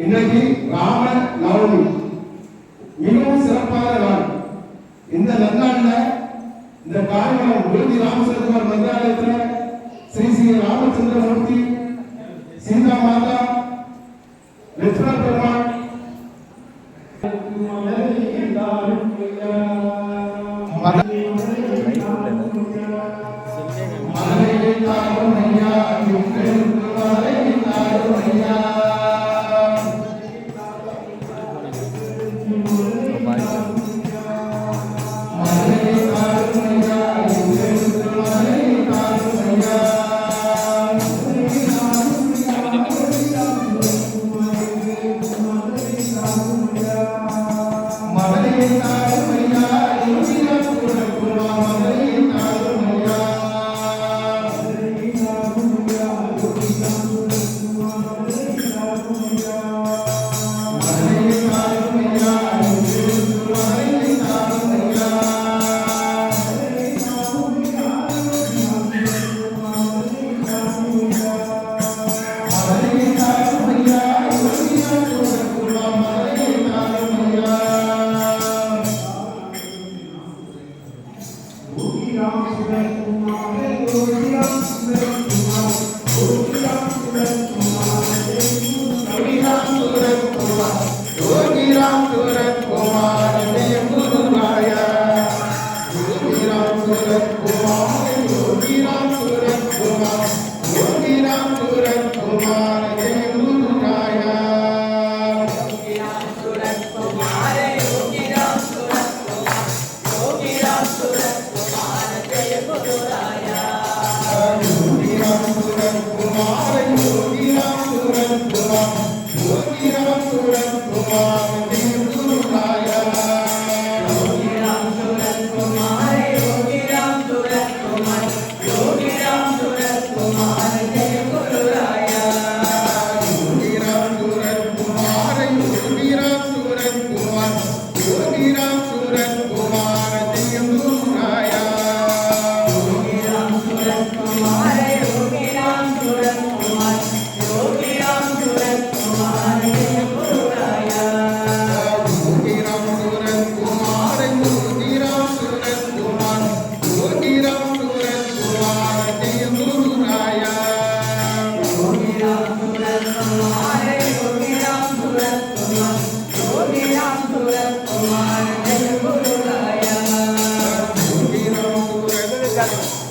இன்னைக்கு ராம நவமி மிகவும் சிறப்பான நாள். இந்த நன்னாளில் இந்த காரணம் விருதி ராமச்சந்திரகுமார் மந்திராலயத்தில் ஸ்ரீ ஸ்ரீ ராமச்சந்திரமூர்த்தி சீதா மாதா லட்சுமண பெருமாள்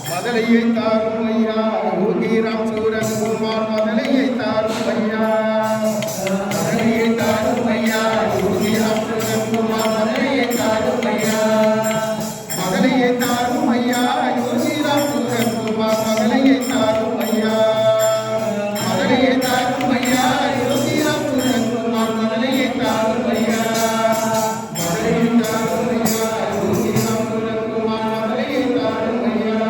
மதலையை தாரும் ஐயா யோகிராம் சூரன் குமார் மதலையை தாரும் ஐயா மதலையை தாரும் ஐயா யோகிராம் சூரன் குமார் மதலையை தாரும் ஐயா மதலையை தாரும் ஐயா யோகிராம் சூரன் குமார் மதலையை தாரும் ஐயா மதலையை தாரும் ஐயா யோகிராம் சூரன் குமார் மதலையை தாரும் ஐயா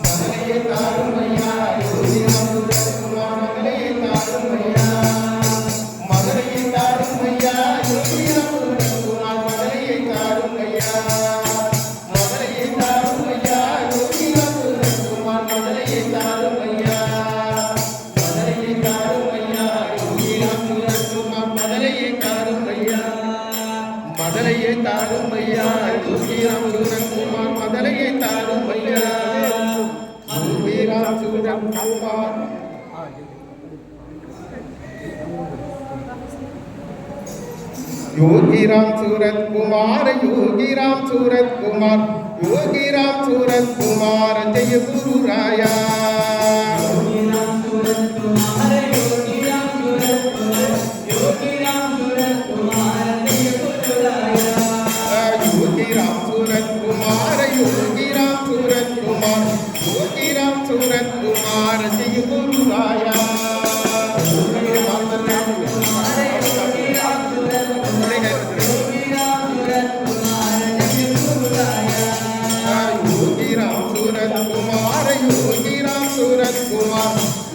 மதலையை தாரும் ஐயா யோகிராம் சூரன் குமார் மதலையை தாரும் ஐயா மதுரையை தாரும் ஐயா மதலையை தாரும் ஐயா யோகிராம் சூரன் குமார் மதலையை தாரும் ஐயா யோகிராம் சூரன் குமார் योगीराम सूरत कुमार योगीराम सूरत कुमार योगीराम सूरत कुमार जय गुरु राया योगीराम सूरत कुमार योगीराम सूरत कुमार योगीराम सूरत कुमार जय गुरु राया योगीराम सूरत कुमार योगीराम सूरत कुमार योगीराम सूरत कुमार जय गुरु राया योगीराम सूरत कुमार योगीराम सूरत कुमार